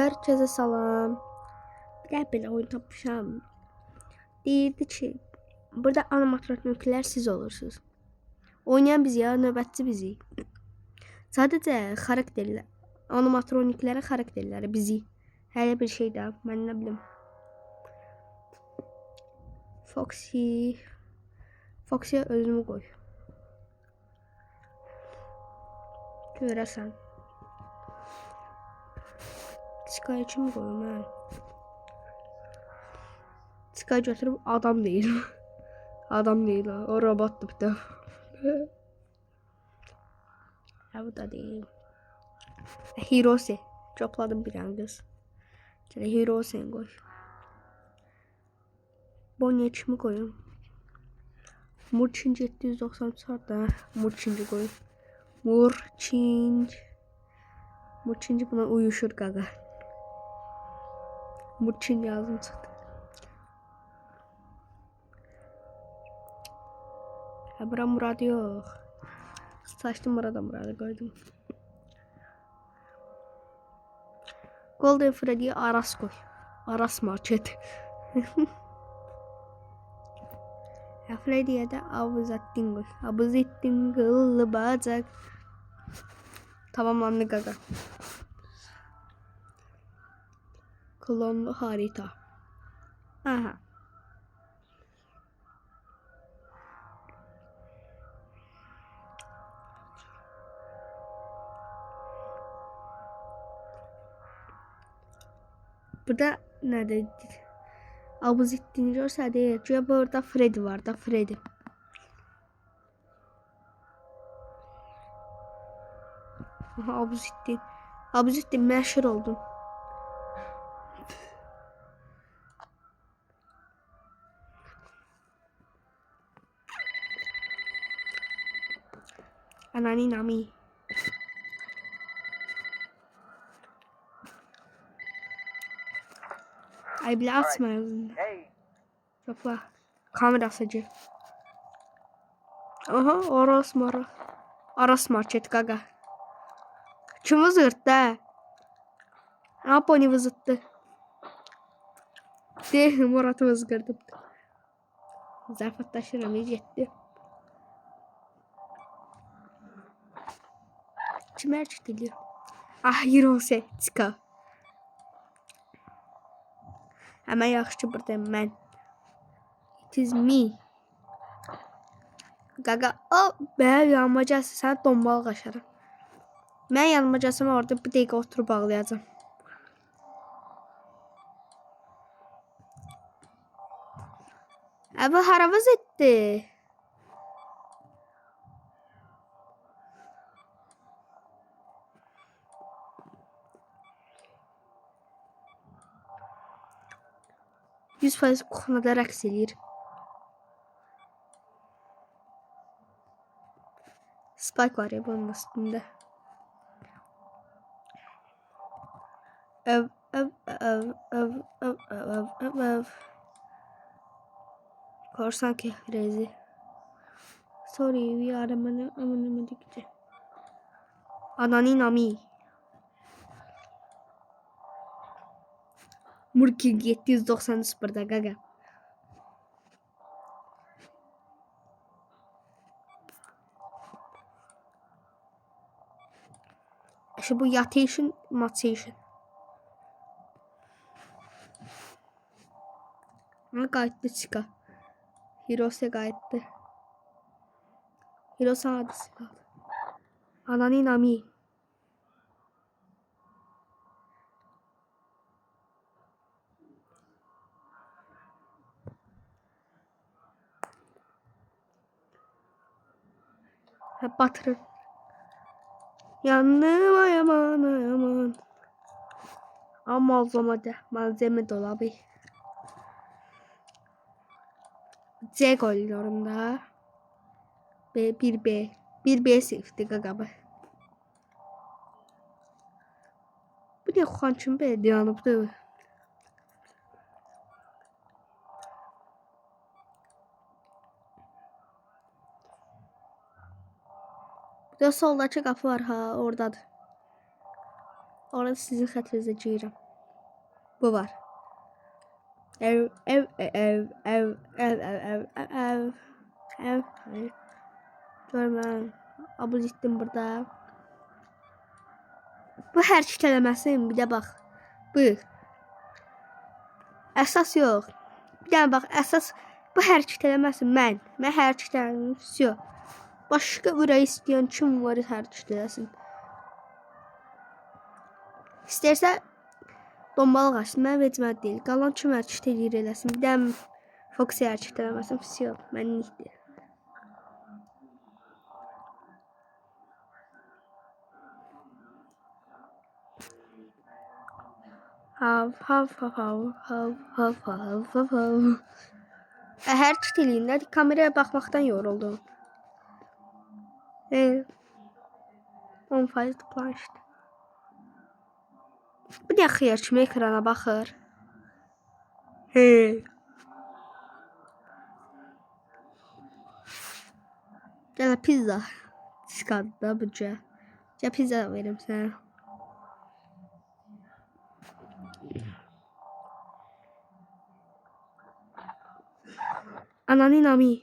Herkese salam. Bir belə oyun tapmışam. Deyirdi ki, burada animatroniklər siz olursunuz. Oynayan biz ya, növbətçi bizi. Sadəcə xarakterlər, animatroniklərin xarakterləri bizi. Hələ bir şey də, mən nə bilim. Foxy'yə özümü qoy. Görəsən. Sky'ı kimi qoyum hə? Sky götürüb adam deyil. Adam değil ha. O robottu bir de. Ha bu da değil. Hirose. Çopladım bir an kız. Şöyle Hirose'ni koy. Bonnie kimi koyayım. Murçinci 790 sardı. Murçinci koy. Murçinci buna uyuşur gaga. Murçin yazdım zaten. Ha bura Murad yok. Saçtım Murad'a koydum. Golden Freddy'ye Aras koy. Aras market. Freddy'ye de Abuzettin koy. Abuzettin kıllı bacak. Tamamlandı gaga. Klonlu harita. Aha. Burada nerede? Abuzettin görsə deyir. Çünkü burada Freddy var da Freddy. Aha Abuzettin. Abuzettin meşhur oldun. Anani nami. Ay bile atma yazında. Topla. Kamera asıcı. Aha Aras market gaga. Kim vızırttı? Aponi vızırttı. Değil Murat'ı vızgırdım. Zarfat taşıram yetti. Kimler çıktı? Ah Hirose çıka. Hemen yaxşı buradayım mən. It is me. Gaga o ben yanmacası sen tombal kaşarım. Ben yanmacasını orada bir dakika oturup ağlayacağım. Abi haravaz etti. %100 kuxunada rəqs eləyir. Spike var ya bunun üstünde. Öv. Korsan kehrezi. Sorry, we are amınamadıkça. Anani nami. Murking 790 sıfırda gaga. İşte bu yatışın maçışın. Ama kayıtlı çıka. Hirose kayıtlı. Hirose adısı kaldı. Anani nami. Hep batırır. Yanıma yaman. Ama malzeme dolabı. C koyuyorum da. B1B. 1B sifti gagabı. Bu ne kançım be dayanıptı. Bir de soldaki kapı var ha oradadır. Orada sizin xətrinizə girirəm. Bu var. Ev, ev, ev, ev, ev, ev, ev, ev, ev, ev. Görmem. Abuz etdim burada. Bu hərəkət eləməsin. Bir də bax. Bu. Əsas yox. Bir dənə bax, əsas bu hərəkət eləməsin mən. Mən hərəkət eləmirəm. Всё. Başqa burayı istəyən kim var hərəkət eləsin. İstərsə dombalıq açsın. Mən vecmə deyil. Qalan kim hərəkət eləyir eləsin. Bir dənə Fox hərəkət eləməsin. Всё. Mənlikdir. Hav hav hav hav hav hav hav hav hav. Hərəkət eləyin. Hadi kameraya baxmaqdan yoruldum. 10% planşdı. Bu da xiyar kimi ekrana baxır. Hey. Gələ pizza. Çıxardı da bücə. Gəl pizza verim sənə. Ananı nami.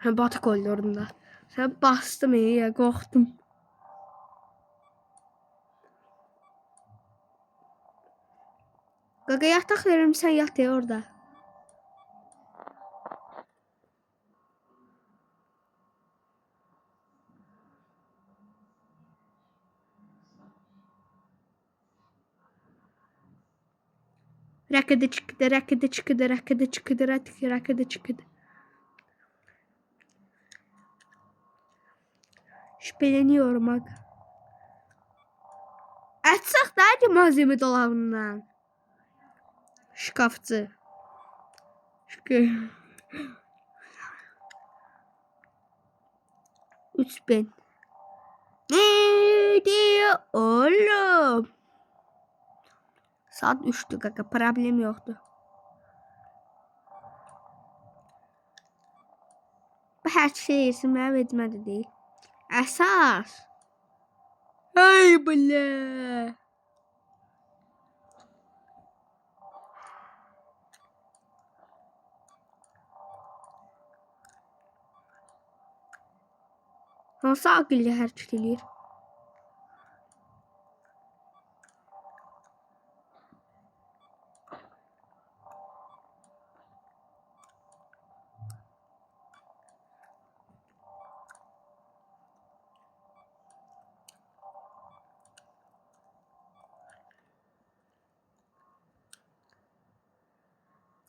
Batı koridorunda. Sen bastım ya, korktum. Gaga yatak veririm, sen yat ya orada. Rakıda çıkıdı, rakıda çıkıdı, rakıda çıkıdı, rakıda çıkıdı. Şüpheleniyorum bak. Açsak da malzeme dolabından. Şkafçı. Şükür. 3000. Ne diyor oğlum? Saat 3'tü kaka, problem yoktu. Bu her şey yesin mənə vecmədə deyil. Əsas. Ay bile. Hansı ağıllı hərəkət eləyir?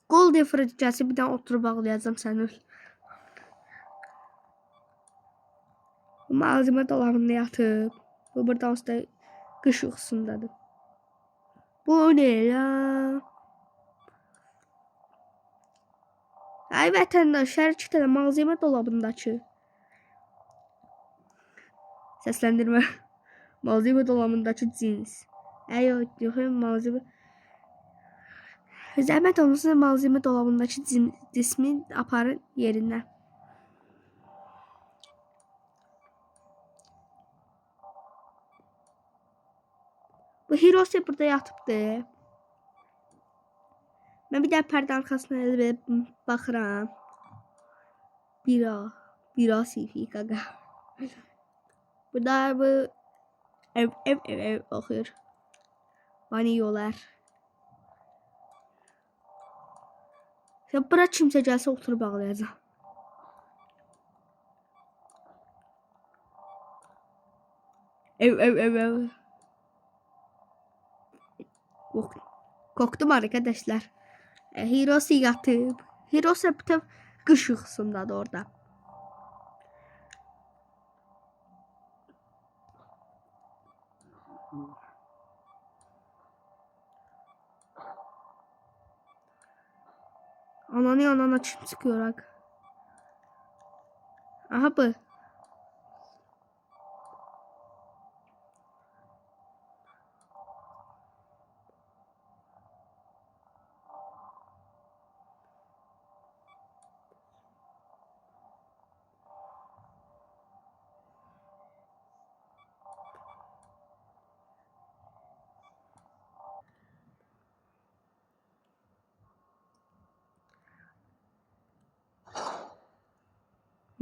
Gol diferenciyası bir daha oturup bağlayacağım səni. Malzeme dolabında yatıb. Bu buradan üstə qış yuxusundadır. Bu ne ya? Ay vətəndaş, hərəkət elə malzeme dolabındakı. Səsləndirmə. Malzeme dolabındakı cins. Yox, malzeme. Zəhmət olmasa malzeme dolabındakı cismi aparın yerinə. Bu Hirose burada yatıbdı. Ben bir daha perde arkasına elbette bakıram. Bira sifi gaga. Burada bu ev bakıyor. Banyolar. Sen bırak kimse gelse oturup bağlayacağım. Ev. Korktum arkadaşlar. Hirose yatıp. Hirose bütün kış uykusundadır orada. Ananı kim sıkıyor bak. Aha bu.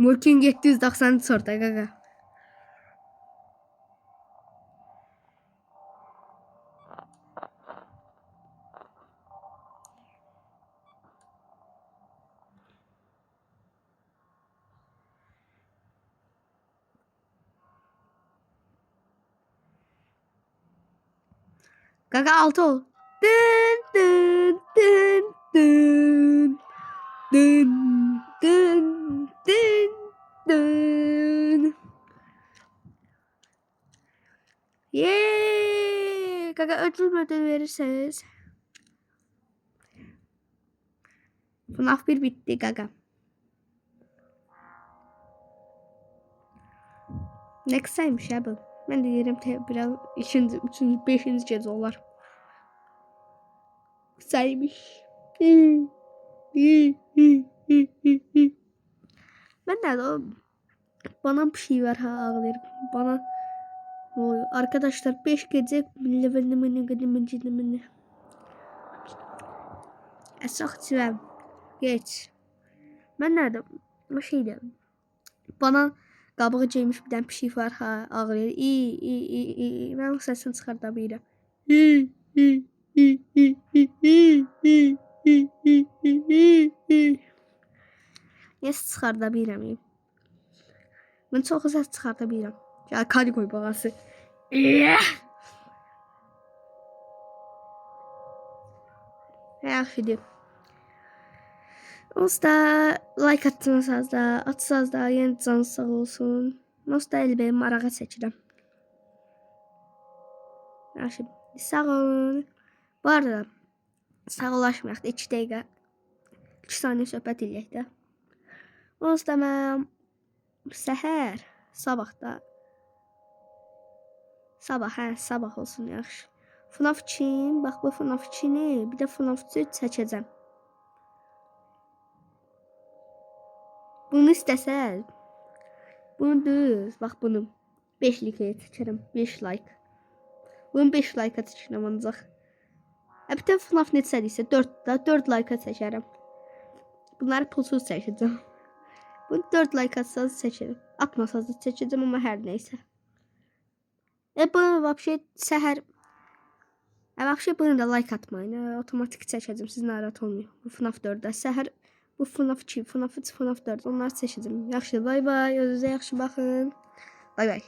Morkin 794 qaqa. Qaqa 6 ol. Dın dın dın dın. Dın dın dın dın. Yeee. Qaqa ödül verirseniz. FNAF 1 bitti qaqa. Ne kısaymış ya bu. Ben de yerim biraz 2. 3. 5. kez olar. Kısaymış. Ben de o bana bir şey var ha ağlayırım. Bana arkadaşlar 5 gece levelini Esaq çivəm. Geç. Ben nerede? O şeydi. Bana qabığı ceymiş bir dənə pişik var ha ağlayır. İyi. Ben o sesini çıxarda bilirəm. Yes çıxarda bilirəm. Ben çox səs çıxarda bilirəm. Ya kadi koy bağası. Yaxşıdır. Onsuz da like atsanız da, atsanız da yeni canınız sağ olsun. Onsuz da elbəyə marağa çəkirəm. Yaxşı. Sağ olun. Bu arada sağollaşmayaq da 2 dəqiqə 2 saniyə söhbət eləyək də. Onsuz da mən səhər sabah olsun yaxşı. FNAF 2, bax bu FNAF 2-ni, bir də FNAF 3 çəkəcəm. Bunu istəsəz, bunu düz, bax bunu 5 like çəkərəm, 5 like. Bunu 5 like çəkərəm ancaq. Bir də FNAF neçədirsə 4 like çəkərəm. Bunları pulsuz çəkəcəm. Bunu 4 like atsanız çəkərəm. Atmasanız da çəkəcəm amma hər neysə. Bunu vəbşə səhər vəbşə bunu da like atmayın. Otomatik çəkəcəm. Siz narahat olmayın. Bu FNAF 4-də səhər bu FNAF 2, FNAF 3, FNAF 4 onları çəkəcəm. Yaxşı, bay bay. Özünüzə yaxşı baxın. Bay bay.